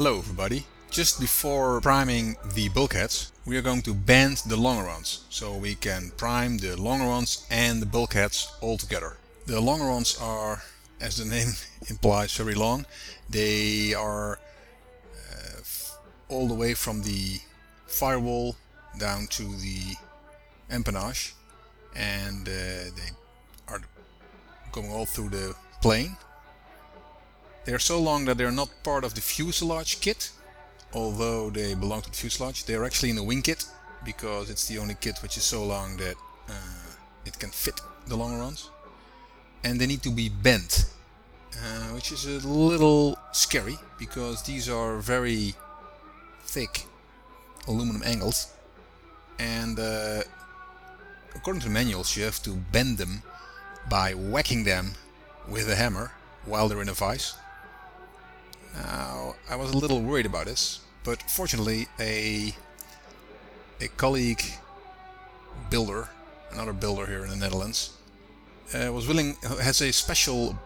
Hello everybody. Just before priming the bulkheads, we are going to bend the longerons so we can prime the longerons and the bulkheads all together. The longerons are, as the name implies, very long. They are all the way from the firewall down to the empennage, and they are going all through the plane. They are so long that they are not part of the fuselage kit, although they belong to the fuselage. They are actually in the wing kit because it's the only kit which is so long that it can fit the longerons. And they need to be bent, which is a little scary because these are very thick aluminum angles, and according to the manuals you have to bend them by whacking them with a hammer while they're in a vise. Now, I was a little worried about this, but fortunately a colleague builder, another builder here in the Netherlands, has a special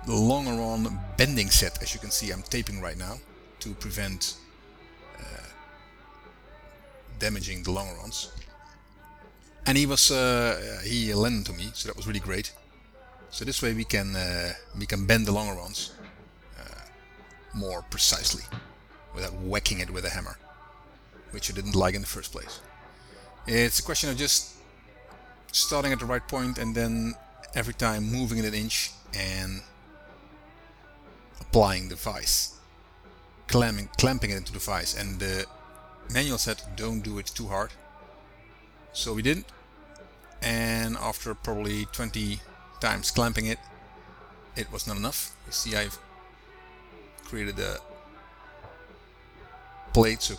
longeron bending set. As you can see, I'm taping right now to prevent damaging the longerons. And he lent them to me, so that was really great. So this way we can bend the longerons more precisely without whacking it with a hammer, which I didn't like in the first place. It's a question of just starting at the right point and then every time moving it an inch and applying the vise, clamping it into the vise. And the manual said don't do it too hard, so we didn't. And after probably 20 times clamping it, it was not enough. You see, I've created a plate so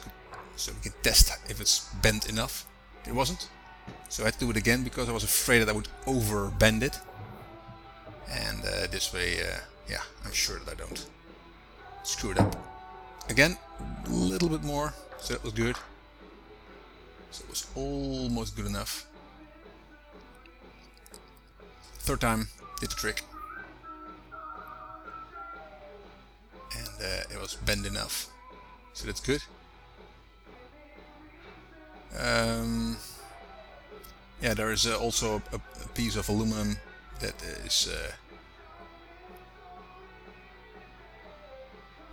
we can test if it's bent enough. It wasn't, so I had to do it again because I was afraid that I would over bend it. And this way, yeah, I'm sure that I don't screw it up. Again, a little bit more, so that was good. So it was almost good enough. Third time did the trick. And it was bent enough, so that's good. Yeah, there is also a piece of aluminum that is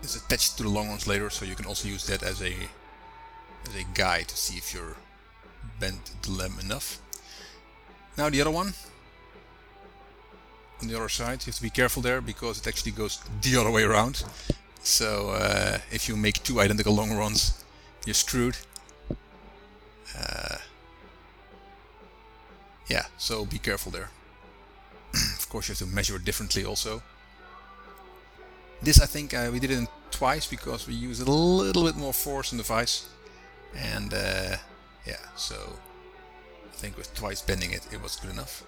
attached to the longerons later, so you can also use that as a guide to see if you're bent the lem enough. Now the other one, on the other side, you have to be careful there because it actually goes the other way around. So if you make two identical longerons, you're screwed. Yeah, so be careful there. Of course you have to measure it differently also. This I think we did it twice because we used a little bit more force in the vise. And yeah, so I think with twice bending it, it was good enough.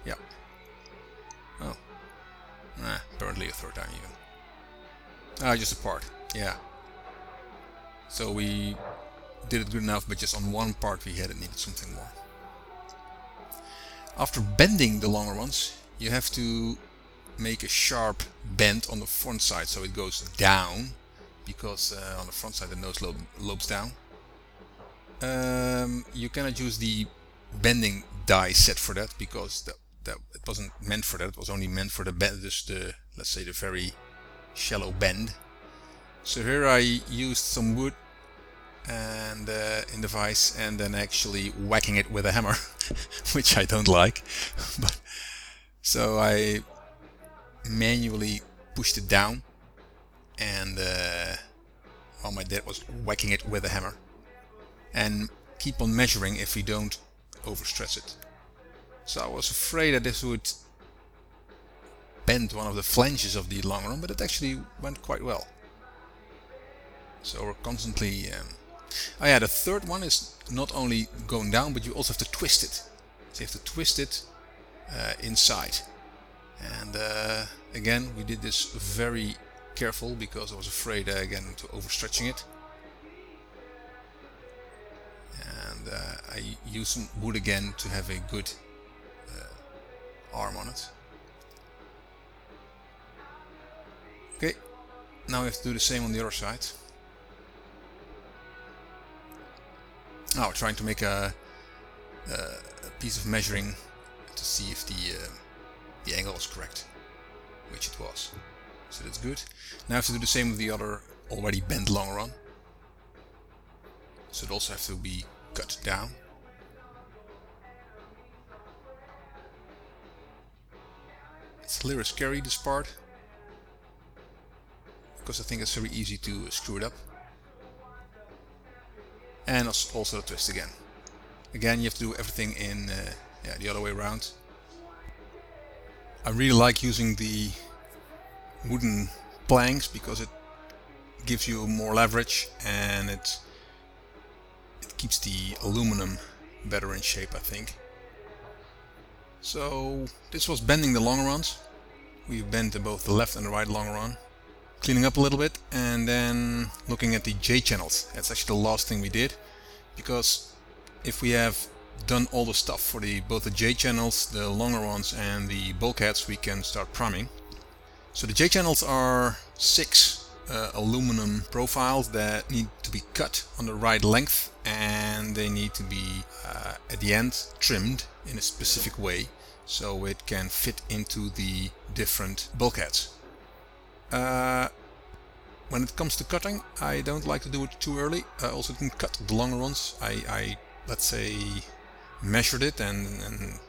Yeah. Oh, apparently a third time even. Just a part, yeah. So we did it good enough, but just on one part we had it needed something more. After bending the longerons, you have to make a sharp bend on the front side so it goes down, because on the front side the nose lobes down. You cannot use the bending die set for that because that it wasn't meant for that. It was only meant for the bend, just let's say the very shallow bend. So here I used some wood and in the vise, and then actually whacking it with a hammer, which I don't like. But so I manually pushed it down, and while my dad was whacking it with a hammer, and keep on measuring if we don't overstress it. So I was afraid that this would bend one of the flanges of the longeron, but it actually went quite well. So we're constantly... Oh yeah, the third one is not only going down, but you also have to twist it. So you have to twist it inside. And again, we did this very careful because I was afraid again to overstretching it. And I used some wood again to have a good arm on it. Okay, Now we have to do the same on the other side. Oh, trying to make a piece of measuring to see if the angle was correct, which it was. So that's good. Now I have to do the same with the other already bent longeron. So it also has to be cut down. It's a little scary, this part, because I think it's very easy to screw it up. And also the twist again. Again, you have to do everything in the other way around. I really like using the wooden planks because it gives you more leverage and it keeps the aluminum better in shape, I think. So this was bending the longerons. We bent both the left and the right longeron. Cleaning up a little bit and then looking at the J channels. That's actually the last thing we did, because if we have done all the stuff for both the J channels, the longerons and the bulkheads, we can start priming. So the J channels are 6 aluminum profiles that need to be cut on the right length, and they need to be at the end trimmed in a specific way so it can fit into the different bulkheads. When it comes to cutting, I don't like to do it too early. I also didn't cut the longerons. I let's say measured it and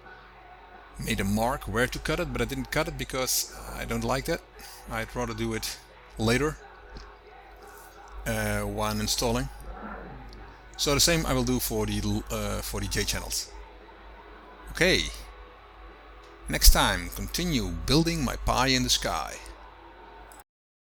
made a mark where to cut it, but I didn't cut it because I don't like that. I'd rather do it later while installing. So the same I will do for the J channels. Okay, next time continue building my pie in the sky.